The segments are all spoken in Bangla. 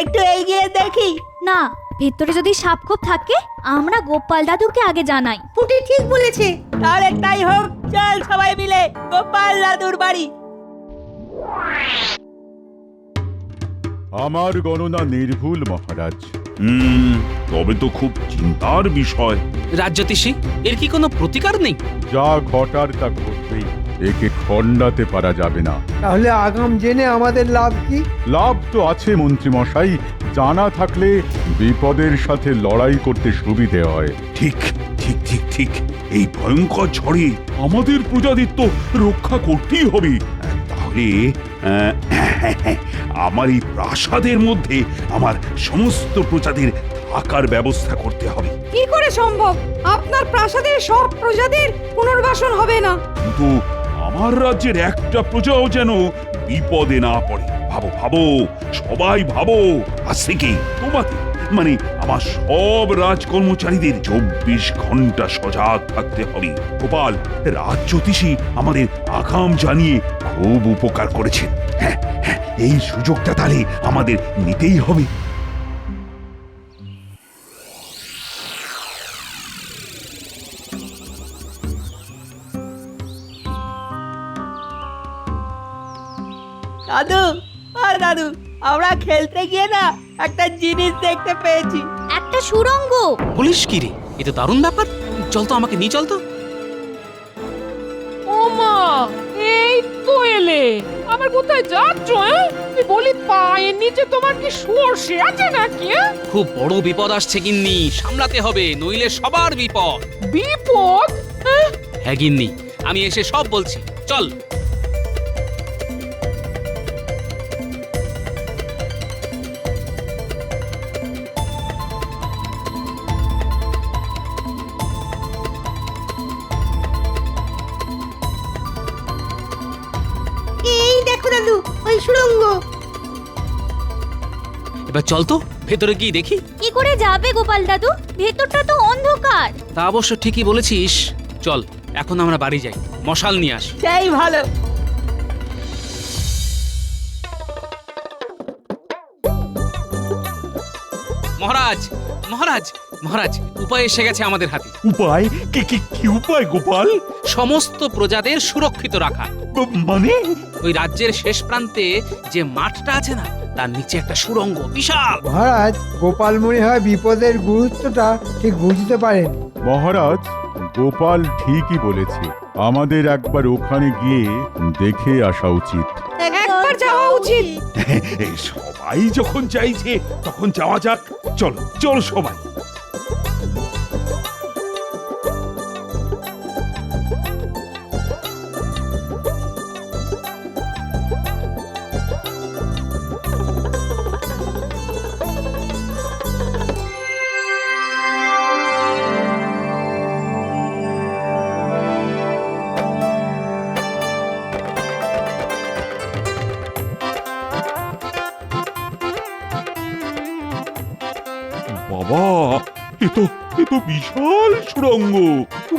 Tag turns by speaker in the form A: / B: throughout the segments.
A: একটু এগিয়ে দেখি।
B: না, ভেতরে যদি সাপ খোপ থাকে আমরা গোপাল দাদুকে আগে জানাই।
A: পুটি ঠিক বলেছে। তাহলে তাই হোক, চল সবাই মিলে গোপাল দাদুর বাড়ি।
C: আমার গণনা নির্ভুল মহারাজ।
D: তবে তো খুব চিন্তার বিষয়।
E: রাজ্যতীষী, এর কি কোনো প্রতিকার নেই?
C: যা ঘটার তা ঘটবেই, একে খণ্ডাতে পারা যাবে না।
F: তাহলে আগাম জেনে আমাদের লাভ কি?
C: লাভ তো আছে মন্ত্রী মশাই, জানা থাকলে বিপদের সাথে লড়াই করতে সুবিধে হয়।
D: ঠিক ঠিক ঠিক ঠিক, এই ভয়ঙ্কর ঝড়ে আমাদের প্রজাদের তো রক্ষা করতেই হবে। তাহলে আমার এই প্রাসাদের মধ্যে আমার সমস্ত প্রজাদের থাকার ব্যবস্থা করতে হবে।
G: কি করে সম্ভব? আপনার প্রাসাদের সব প্রজাদের পুনর্বাসন হবে না।
D: কিন্তু আমার রাজ্যের একটা প্রজাও যেন বিপদে না পড়ে। ভাবো ভাবো, সবাই ভাবো। আজ থেকে তোমাদের মানে আমার সব রাজকর্মচারীদের 24 ঘন্টা সজাগ থাকতে হবে। গোপাল, রাজ্যতীষী আমাদের আগাম জানিয়ে খুব উপকার করেছেন। হ্যাঁ হ্যাঁ, এই সুযোগটা তাহলে আমাদের নিতেই হবে।
A: দাদু, আর দাদু, আমরা খেলতে গিয়ে না একটা জিনিস দেখতে পেয়েছি।
B: একটা সুড়ঙ্গ।
E: পুলিশ কি রে, এ তো দারুণ ব্যাপার। চল তো, আমাকে নিয়ে চল তো।
H: ও মা, এই তো এলে। আমার কোথায় যাচ্ছ? আমি বলি, পায়ের নিচে তোমার কি সর্ষে আছে নাকি?
E: খুব বড় বিপদ আসছে গিন্নি, সামলাতে হবে, নইলে সবার বিপদ।
H: বিপদ?
E: হ্যাঁ গিন্নি, আমি এসে সব বলছি, চল।
A: এই দেখো দাদু, ওই সুড়ঙ্গ।
E: এবার চল তো, ভেতরে গিয়ে দেখি।
B: কি করে যাবে গোপাল দাদু? ভেতরটা তো অন্ধকার।
E: তা অবশ্য ঠিকই বলেছিস। চল, এখন আমরা বাড়ি যাই, মশাল নিয়ে আসি।
A: সেই ভালো।
E: মহারাজ, মহারাজ, মহারাজ, উপায় এসে গেছে আমাদের হাতে।
D: উপায়? কি কি কি উপায় গোপাল?
E: সমস্ত প্রজাদের সুরক্ষিত রাখা।
D: মানে?
E: ওই রাজ্যের শেষ প্রান্তে যে মাঠটা আছে না, তার নিচে একটা সুড়ঙ্গ, বিশাল।
F: মহারাজ, গোপাল মনে হয় বিপদের গুরুত্বটা ঠিক বুঝতে পারেন।
C: মহারাজ, গোপাল ঠিকই বলেছে, আমাদের একবার ওখানে গিয়ে দেখে আসা উচিত।
G: একবার যাওয়া উচিত।
D: এই সবাই যখন চাইছে তখন যাওয়া যাক। চলো চলো সবাই। বাবা, এ তো বিশাল সুড়ঙ্গ।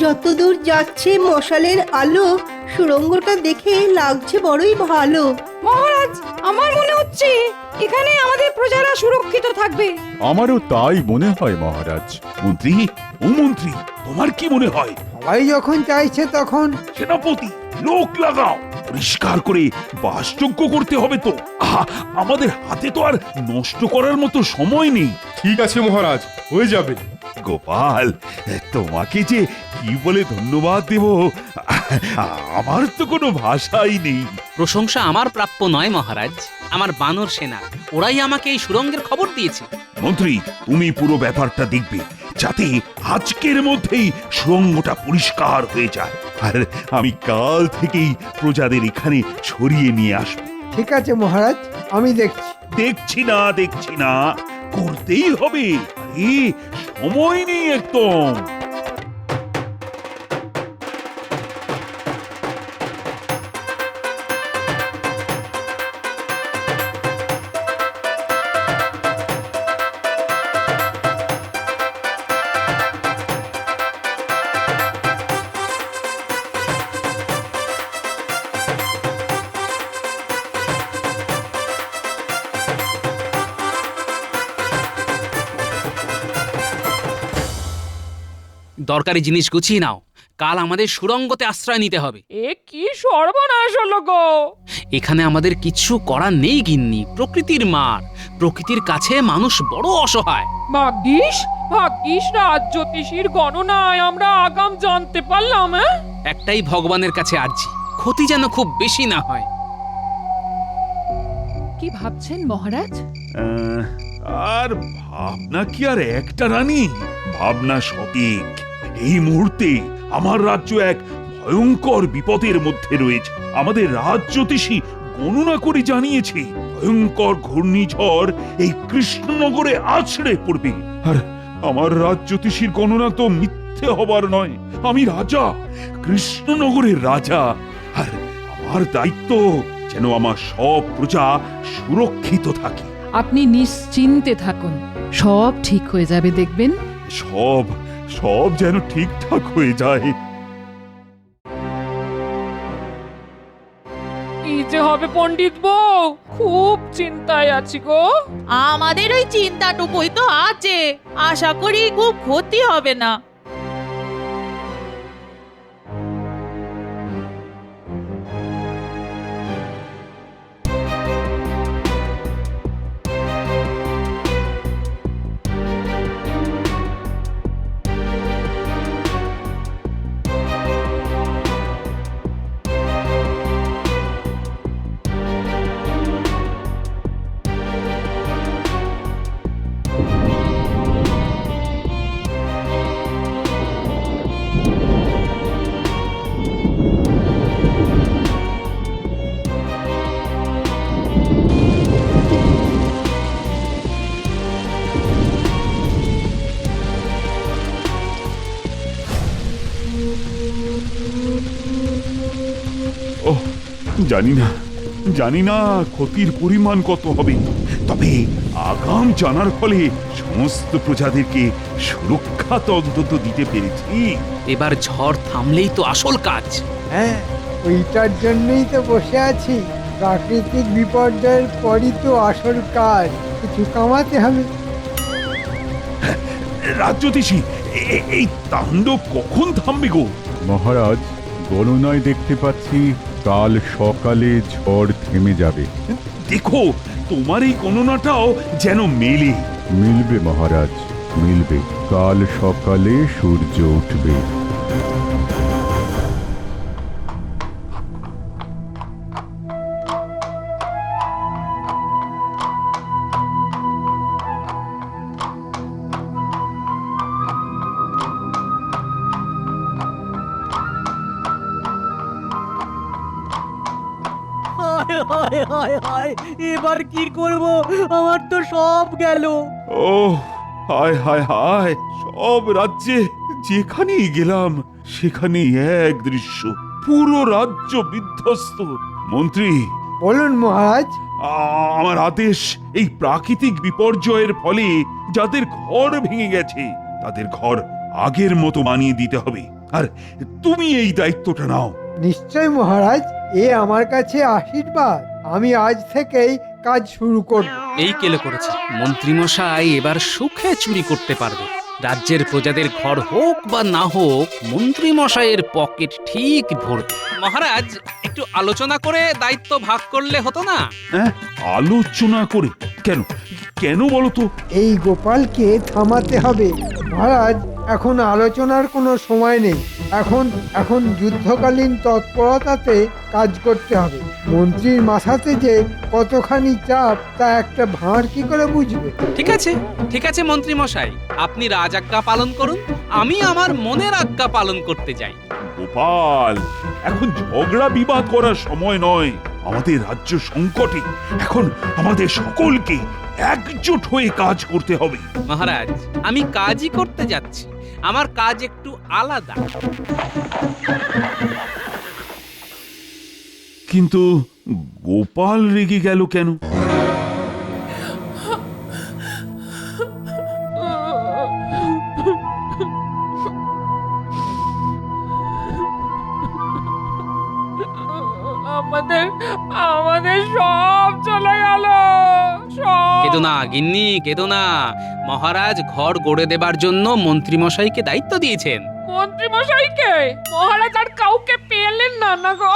A: যতদূর যাচ্ছে মশালের আলো, সুড়ঙ্গটা দেখে লাগছে বড়ই ভালো।
G: মহারাজ, আমার মনে হচ্ছে এখানে আমাদের প্রজারা সুরক্ষিত থাকবে।
C: আমারও তাই মনে হয় মহারাজ।
D: মন্ত্রী, ও মন্ত্রী, তোমার কি মনে হয়?
F: সবাই যখন চাইছে তখন
D: সেনাপতি, লোক লাগাও, পরিষ্কার করে বাসযোগ্য করতে হবে তো। আহা, আমাদের হাতে তো আর নষ্ট করার মতো সময় নেই।
I: ঠিক আছে মহারাজ, হয়ে যাবে।
D: গোপাল, তোমাকে যে কি বলে ধন্যবাদ দেব, আমার তো কোনো ভাষাই নেই।
E: প্রশংসা আমার প্রাপ্য নয় মহারাজ, আমার বানর সেনা, ওরাই আমাকে এই সুড়ঙ্গের খবর দিয়েছে।
D: মন্ত্রী, তুমি পুরো ব্যাপারটা দেখবে, যাতে আজকের মধ্যেই সুড়ঙ্গটা পরিষ্কার হয়ে যায়। আর আমি কাল থেকেই প্রজাদের এখানে সরিয়ে নিয়ে আসবো।
F: ঠিক আছে মহারাজ, আমি দেখছি।
D: দেখছি না, করতেই হবে। আরে সময় নেই একদম।
E: দরকারি জিনিস গুছিয়ে নাও, কাল আমাদের সুড়ঙ্গতে আশ্রয় নিতে হবে।
H: এ কি সর্বনাশ হলো গো!
E: এখানে আমাদের কিছু করার নেই গিন্নি, প্রকৃতির মার। প্রকৃতির কাছে মানুষ বড় অসহায়।
H: ভাগ্যিস ভাগ্যিস রাজ জ্যোতিষীর গণনায় আমরা আগাম জানতে পারলাম।
E: একটাই ভগবানের কাছে আর্জি, ক্ষতি যেন খুব বেশি না হয়।
H: কি ভাবছেন মহারাজ?
D: আর ভাবনা কি আর একটা রানী, ভাবনা সঠিক। এই মুহূর্তে আমার রাজ্য এক ভয়ঙ্কর বিপদের মধ্যে রয়েছে। আমাদের রাজ জ্যোতিষী গণনা করে জানিয়েছে ভয়ঙ্কর ঘূর্ণিঝড় এই কৃষ্ণনগরে আছড়ে পড়বে। আর আমার রাজ জ্যোতিষীর গণনা তো মিথ্যে হবার নয়। আমি রাজা, কৃষ্ণনগরের রাজা, আর আমার দায়িত্ব যেন আমার সব প্রজা সুরক্ষিত থাকে।
J: আপনি নিশ্চিন্তে থাকুন, সব ঠিক হয়ে যাবে দেখবেন।
D: সব সব যেন ঠিকঠাক হয়ে যায়।
H: কি যে হবে পণ্ডিত বউ, খুব চিন্তায় আছি গো।
K: আমাদের ওই চিন্তাটুকুই তো আছে, আশা করি খুব ক্ষতি হবে না।
D: ওহ, জানি না ক্ষতির পরিমাণ কত হবে, তবে আগাম জানার ফলে সমস্ত প্রজাদেরকে সুরক্ষা তো অন্তত দিতে পেরেছি।
E: এবার ঝড় থামলেই তো আসল কাজ।
F: হ্যাঁ, ওইটার জন্যই তো বসে আছি। প্রাকৃতিক বিপর্যয়ের পরই তো আসল কাজ, কিছু কামাতে হবে।
D: রাজ্যতীশী, এই তাণ্ডব কখন থামবে গো?
C: মহারাজ, গণনায় দেখতে পাচ্ছি কাল সকালে ঝড় থেমে যাবে।
D: দেখো, তোমার এই গণনাটাও যেন মেলে।
C: মিলবে মহারাজ, মিলবে। কাল সকালে সূর্য উঠবে।
K: এবার কি করব, আমার তো সব গেল।
D: ও হায় হায় হায়, সব রাজ্যে যেখানেই গেলাম সেখানেই এক দৃশ্য, পুরো রাজ্য বিধ্বস্ত। মন্ত্রী,
F: বলুন মহারাজ।
D: আমার আদেশ, এই প্রাকৃতিক বিপর্যয়ের ফলে যাদের ঘর ভেঙে গেছে তাদের ঘর আগের মতো বানিয়ে দিতে হবে। আর তুমি এই দায়িত্বটা নাও।
F: নিশ্চয় মহারাজ, এ আমার কাছে আশীর্বাদ। আমি আজ থেকেই কাজ শুরু করব।
E: এই কেলে করেছে মন্ত্রীমশাই, এবার সুখে চুরি করতে পারবে। রাজ্যের প্রজাদের ঘর হোক বা না হোক, মন্ত্রীমশাইয়ের পকেট ঠিক ভরবে। মহারাজ, একটু আলোচনা করে দায়িত্ব ভাগ করলে হতো না?
D: হ্যাঁ, আলোচনা করে? কেন কেন বলো তো?
F: এই গোপালকে থামাতে হবে মহারাজ। এখন আলোচনার কোনো সময় নেই। এখন যুদ্ধকালীন তৎপরতাতে কাজ করতে হবে। মন্ত্রীর মাথাতে যে কতখানি চাপ তা একটা ভাঁড় কি করে বুঝবে?
E: ঠিক আছে মন্ত্রীমশাই, আপনি রাজ আজ্ঞা পালন করুন, আমি আমার মনের আজ্ঞা পালন করতে যাই।
D: গোপাল, এখন ঝগড়া বিবাদ করার সময় নয়। আমাদের রাজ্য সংকটে, এখন আমাদের সকলকে একজোট হয়ে কাজ করতে হবে।
E: মহারাজ, আমি কাজই করতে যাচ্ছি, আমার কাজ একটু আলাদা।
D: কিন্তু গোপাল রেগে গেল কেন?
H: আমাদের সব চলে গেল, সব।
E: কেদো না গিন্নি, কেদো না। মহারাজ ঘর গড়ে দেবার জন্য মন্ত্রীমশাইকে দায়িত্ব দিয়েছেন।
H: মন্ত্রী মশাইকে মহারাজ আর কাউকে পেলেন না না গো।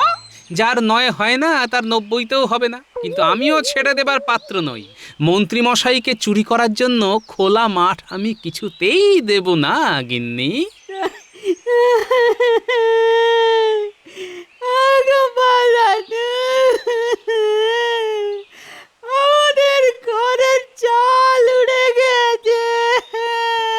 E: যার 9 হয় না তার 90তেও হবে না, কিন্তু আমিও ছেড়ে দেবার পাত্র নই। মন্ত্রী মশাইকে চুরি করার জন্য খোলা মাঠ আমি কিছুতেই দেব না গিন্নি।
A: আমাদের ঘরের চাল উড়ে গেছে।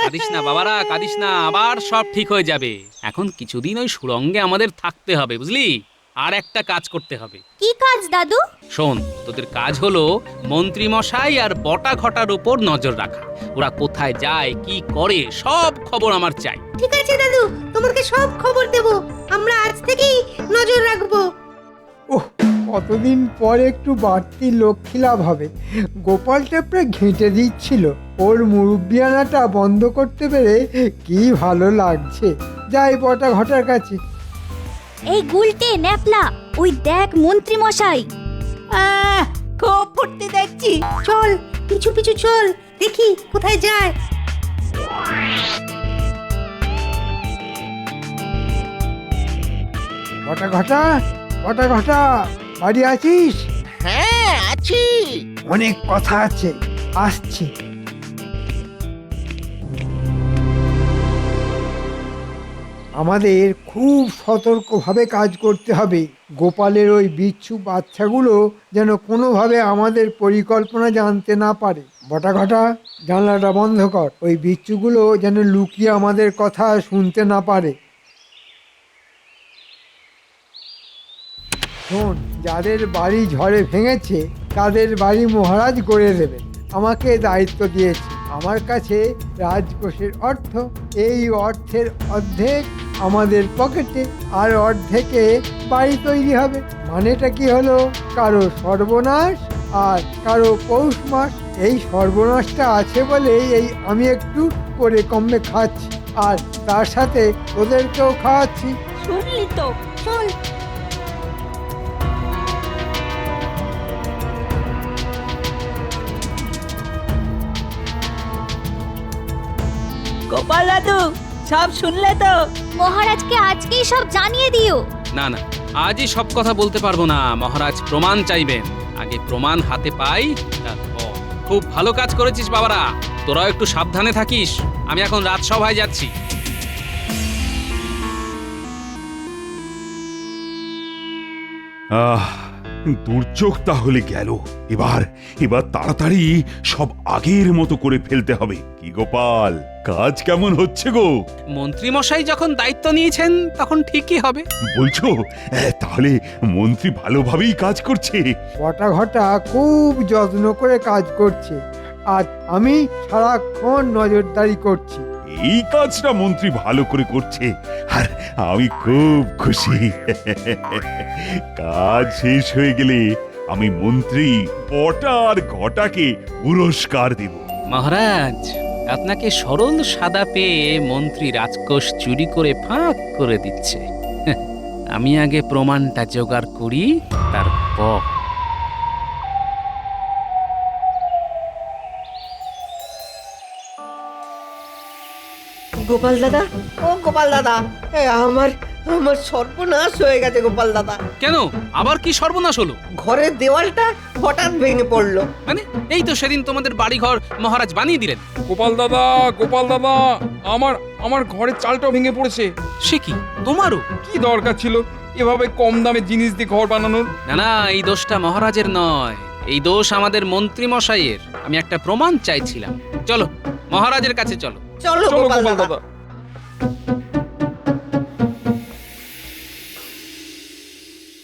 E: কাঁদিস না বাবারা, কাঁদিস না, আবার সব ঠিক হয়ে যাবে। এখন কিছুদিন ওই সুড়ঙ্গে আমাদের থাকতে হবে, বুঝলি? আর একটা কাজ করতে হবে।
B: কি কাজ দাদু?
E: শোন, তোদের কাজ হলো মন্ত্রী মশাই আর বটা ঘটার উপর নজর রাখা। ওরা কোথায় যায়, কি করে, সব খবর আমার চাই।
A: ঠিক আছে দাদু, তোমাকে সব খবর দেব। আমরা আজ থেকেই নজর রাখবো।
F: ওহ, কতদিন পর একটু বাড়তি লক্ষ্মী লাভ হবে। গোপাল টেপড়ে ঘেঁটে দিচ্ছিল, ওর মুরব্বিয়ানাটা বন্ধ করতে পেরে কি ভালো লাগছে। যাই বটা ঘটার কাছে।
B: এই গুলটে ন্যাপলা, ওই দেখ মন্ত্রী মশাই।
A: খুব ফুর্তি দেখছি। চল পিছু পিছু চল, দেখি কোথায় যায়।
F: ঘটা ঘটা, ঘটা ঘটা, বাড়ি আছিস?
L: হ্যাঁ আছি।
F: অনেক কথা আছে, আসছি। আমাদের খুব সতর্কভাবে কাজ করতে হবে। গোপালের ওই বিচ্ছু বাচ্চাগুলো যেন কোনোভাবে আমাদের পরিকল্পনা জানতে না পারে। বটা ঘটা, জানলাটা বন্ধ কর। ওই বিচ্ছুগুলো যেন লুকিয়ে আমাদের কথা শুনতে না পারে। শোন, যাদের বাড়ি ঝড়ে ভেঙেছে তাদের বাড়ি মহারাজ গড়ে দেবেন। আমাকে দায়িত্ব দিয়েছে। আমার কাছে রাজকোষের অর্থ, এই অর্থের অর্ধেক আমাদের পকেটে, আর অর্ধেকে বাড়ি তৈরি হবে। মানেটা কি হলো? কারো সর্বনাশ আর কারো পৌষ মাস। এই সর্বনাশটা আছে বলেই এই আমি একটু করে কমে খাচ্ছি, আর তার সাথে ওদেরকেও খাওয়াচ্ছি।
A: শুনলি তো, চল। গোপাল দাদু, সব শুনলে তো?
B: মহারাজকে আজকেই সব জানিয়ে দিও।
E: না না, আজই সব কথা বলতে পারবো না। মহারাজ প্রমাণ চাইবেন, আগে প্রমাণ হাতে পাই তারপর। খুব ভালো কাজ করেছিস বাবারা, তোরাও একটু সাবধানে থাকিস। আমি এখন রাজসভায় যাচ্ছি।
D: দুর্যোগ তাহলে গেল। এবার এবার তাড়াতাড়ি সব আগের মতো করে ফেলতে হবে। কি গোপাল, কাজ কেমন হচ্ছে গো?
E: মন্ত্রী মশাই যখন দায়িত্ব নিয়েছেন তখন ঠিকই হবে।
D: বলছো তাহলে মন্ত্রী ভালোভাবেই কাজ করছে?
F: বটা ঘটা খুব যত্ন করে কাজ করছে, আর আমি সারাক্ষণ নজরদারি করছি।
D: এই কাজটা মন্ত্রী ভালো করে করছে, আর আমি খুব খুশি। কাজ শেষ হয়ে গেলে আমি মন্ত্রী বটা আর ঘটাকে পুরস্কার দেব।
E: মহারাজ, আপনাকে সরল সাদা পেয়ে মন্ত্রী রাজকোষ চুরি করে ফাঁক করে দিচ্ছে। আমি আগে প্রমাণটা জোগাড় করি, তারপর।
A: গোপাল দাদা, ও গোপাল দাদা, আমার আমার সর্বনাশ হয়ে গেছে গোপাল দাদা।
E: কেন, আবার কি সর্বনাশ হলো?
A: ঘরের দেওয়ালটা হঠাৎ ভেঙে পড়লো।
E: মানে এই তো সেদিন তোমাদের বাড়িঘর মহারাজ বানিয়ে দিলেন।
I: গোপাল দাদা, গোপাল দাদা, আমার আমার ঘরের চালটাও ভেঙে পড়েছে।
E: সে কি, তোমারও?
I: কি দরকার ছিল এভাবে কম দামে জিনিস দিয়ে ঘর বানানোর?
E: না না, এই দোষটা মহারাজের নয়, এই দোষ আমাদের মন্ত্রী মশাইয়ের। আমি একটা প্রমাণ চাইছিলাম। চলো মহারাজের কাছে চলো।
A: চলো
I: চলো
A: গোপাল
I: গোপাল
A: দাদা।
I: দাদা।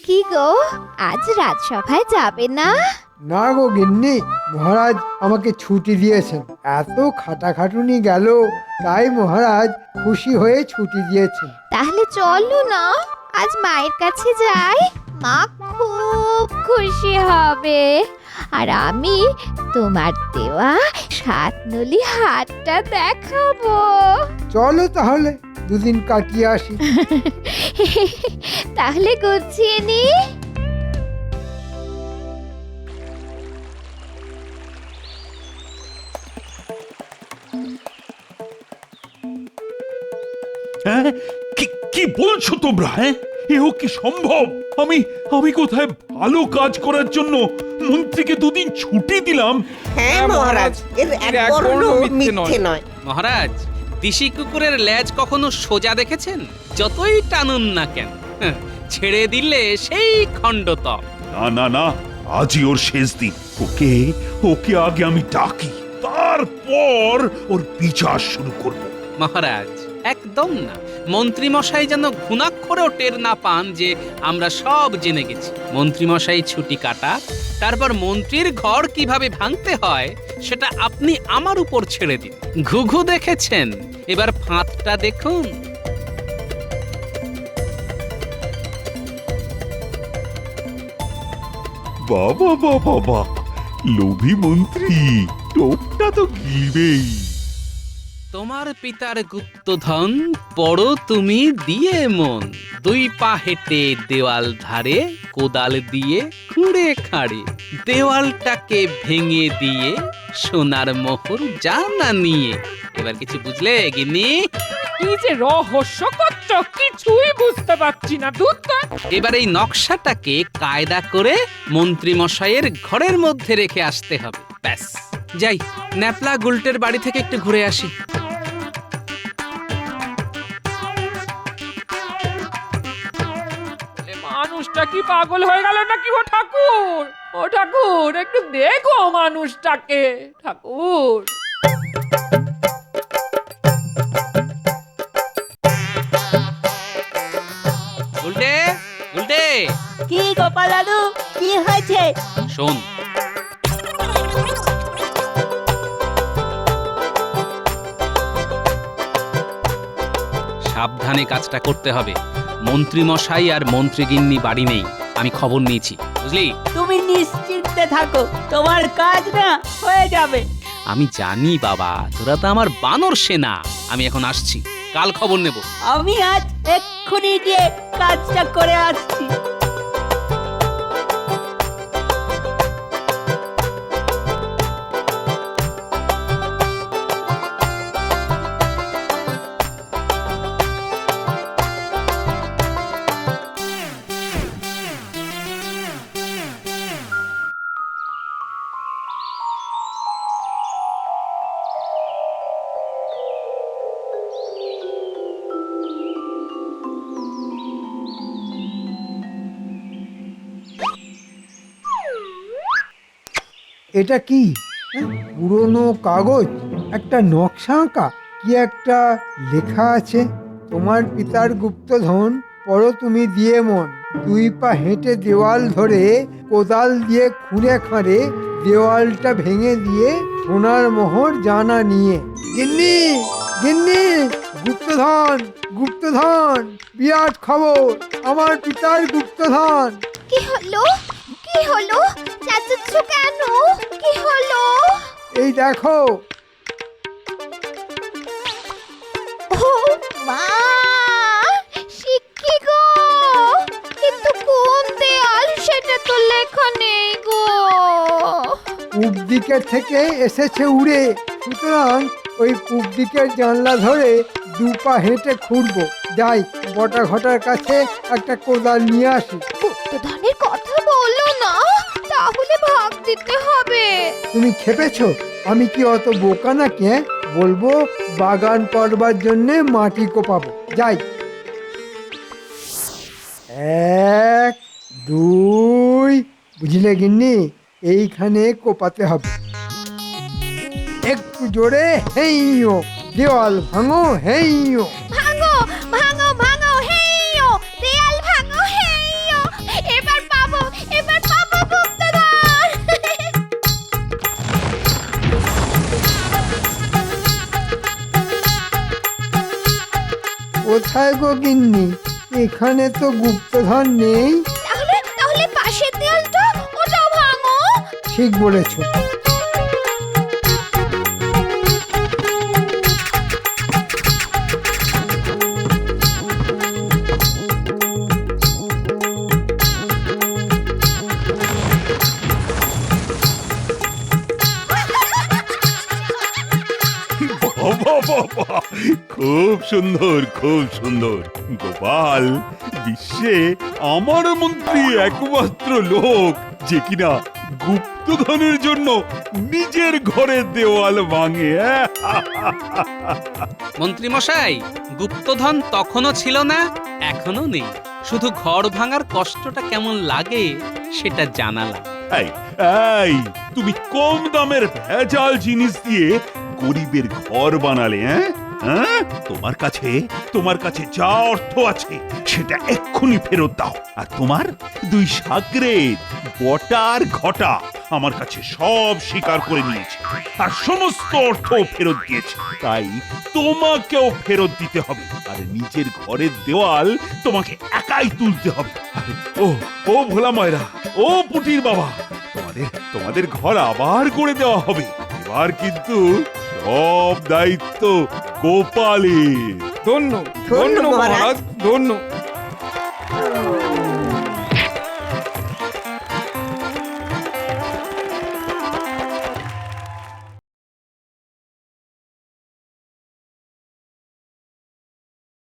B: কি গো, আজ রাজসভায় যাবে না?
F: না গো গিন্নি, মহারাজ আমাকে ছুটি দিয়েছেন। এত খাটাখাটুনি গেল, তাই মহারাজ খুশি হয়ে ছুটি দিয়েছেন।
B: তাহলে চলো না, আজ মায়ের কাছে যাই। মা খুব খুশি হবে, আর আমি তোমার দেওয়া 7 নলি হাতটা দেখাবো।
F: চলো তাহলে দুদিন কাটিয়ে আসি।
B: তাহলে গুছিয়ে নি।
D: হ্যাঁ কি বলছো তোমরা? হ্যাঁ এও কি সম্ভব? আমি আমি কোথায় ভালো কাজ করার জন্য মন্ত্রীকে দুদিন ছুটি দিলাম।
I: হ্যাঁ মহারাজ, এর এক বর্ণ মিথ্যে নয়।
E: মহারাজ, দিশি কুকুরের লেজ কখনো সোজা দেখেছেন? যতই টানুন না কেন, ছেড়ে দিলে সেই খণ্ডতক।
D: না না না, আজই ওর শেষ দিন। ওকে ওকে আগে আমি ডাকি, তারপর ওর বিচার শুরু করব।
E: মহারাজ, একদম না। মন্ত্রীমশাই যেন ঘুণাক্ষরেও টের না পান যে আমরা সব জেনে গেছি। মন্ত্রীমশাই ছুটি কাটা, তারপর মন্ত্রীর ঘর কিভাবে ভাঙতে হয় সেটা আপনি আমার উপর ছেড়ে দিন। ঘুঘু দেখেছেন, এবার ফাঁদটা দেখুন।
D: বাবা বাবা বাবা, লোভী মন্ত্রী, টোপটা তো গিলবেই।
E: তোমার পিতার গুপ্তধন পড়ো তুমি দিয়ে মন, দুই পা হেঁটে দেওয়াল ধারে, কোদাল দিয়ে খুঁড়ে খাড়ে, দেওয়ালটাকে ভেঙে দিয়ে সোনার মোহর জানা নিয়ে। এবার কিছু বুঝলে গিন্নি?
H: কি যে রহস্য করছো কিছুই বুঝতে পারছি না। দুধ
E: এবার এই নকশাটাকে কায়দা করে মন্ত্রী মশাইয়ের ঘরের মধ্যে রেখে আসতে হবে। ব্যাস, যাই ন্যাপলা গুলটের বাড়ি থেকে একটু ঘুরে আসি।
H: মানুষটা কি পাগল হয়ে গেল নাকি? ও ঠাকুর, ও ঠাকুর, একটু দেখো মানুষটাকে। ঠাকুর,
E: গুলটে, গুলটে,
A: কি গোপাল দাদু, কি হয়েছে?
E: শোন, সাবধানে কাজটা করতে হবে। মন্ত্রী মশাই আর মন্ত্রীগিন্নি বাড়ি নেই, আমি খবর নিয়েছি, বুঝলি?
A: তুমি নিশ্চিন্তে থাকো, তোমার কাজ না হয়ে যাবে।
E: আমি জানি বাবা, তোরা তো আমার বানর সেনা। আমি এখন আসছি, কাল খবর নেব।
A: আমি আজ এক্ষুনি গিয়ে কাজটা করে আসছি।
F: এটা কি? পুরনো কাগজ, একটা নকশা আঁকা, কি একটা লেখা আছে। তোমার পিতার গুপ্তধন পড়ো তুমি দিয়ে মন, দুই পা হেঁটে দেওয়াল ধরে, কোদাল দিয়ে খুঁড়ে খাঁড়ে, দেওয়ালটা ভেঙে দিয়ে সোনার মোহর জানা নিয়ে। গিন্নি, গিন্নি, গুপ্তধন, গুপ্তধন, বিরাট খবর, আমার পিতার গুপ্তধন।
B: কি হলো? কি হলো? চাচাচ্ছ কেন? কি হলো?
F: এই দেখো।
B: ও মা, শিক্ষি গো, কিন্তু কোন দেয়াল সেটা তো লেখা নেই গো।
F: পূব দিকের থেকে এসেছে উড়ে, সুতরাং ওই পূব দিকের জানলা ধরে দুপা হেঁটে খুঁড়বো। যাই বটা ঘটার কাছে একটা কোদাল নিয়ে আসি।
B: গুপ্তধনের কথা বলো না, তাহলে ভাগ দিতে হবে।
F: তুমি খেপেছো? আমি কি অত বোকা নাকি? বলবো বাগান করবার জন্যে মাটি কোপাবো। যাই, 1 2, বুঝলে গিন্নি? এইখানে কোপাতে হবে। একটু জোরে, হেইও, দেওয়াল ভাঙো, হেইও।
B: ভাঙো, ভাঙো, ভাঙো, হেইও, দেয়াল ভাঙো, হেইও। এবার পাবো, এবার পাবো গুপ্তধন।
F: কোথায় গো গিন্নি? এখানে তো গুপ্তধন নেই।
B: তাহলে তাহলে পাশের দেয়ালটা, ওটাও ভাঙো।
F: ঠিক বলেছো।
C: বাবা বাবা, খুব সুন্দর, খুব সুন্দর। গোপাল বিশ্বে আমার মন্ত্রী একমাত্র লোক যে কিনা গুপ্তধনের জন্য নিজের ঘরের দেওয়াল ভাঙে।
E: মন্ত্রী মশাই, গুপ্তধন তখনও ছিল না, এখনো নেই। শুধু ঘর ভাঙার কষ্টটা কেমন লাগে সেটা জানালাম।
C: এই এই, তুমি কম দামের ভেজাল জিনিস দিয়ে গরিবের ঘর বানালে, হ্যাঁ? তোমার কাছে যা অর্থ আছে সেটা এক্ষুনি ফেরত দাও। আর তোমার দুই সাগরেদ বটা আর ঘটা আমার কাছে সব স্বীকার করে নিয়েছে আর সমস্ত অর্থ ফেরত দিয়েছে। তাই তোমাকেও ফেরত দিতে হবে। আর নিজের ঘরের দেওয়াল তোমাকে একাই তুলতে হবে। আরে, ও ভোলা ময়রা, ও পুটির বাবা, তোমাদের ঘর আবার করে দেওয়া হবে। এবার কিন্তু সব দায়িত্ব গোপালের।
I: ধন্য ধন্য মহারাজ, ধন্য।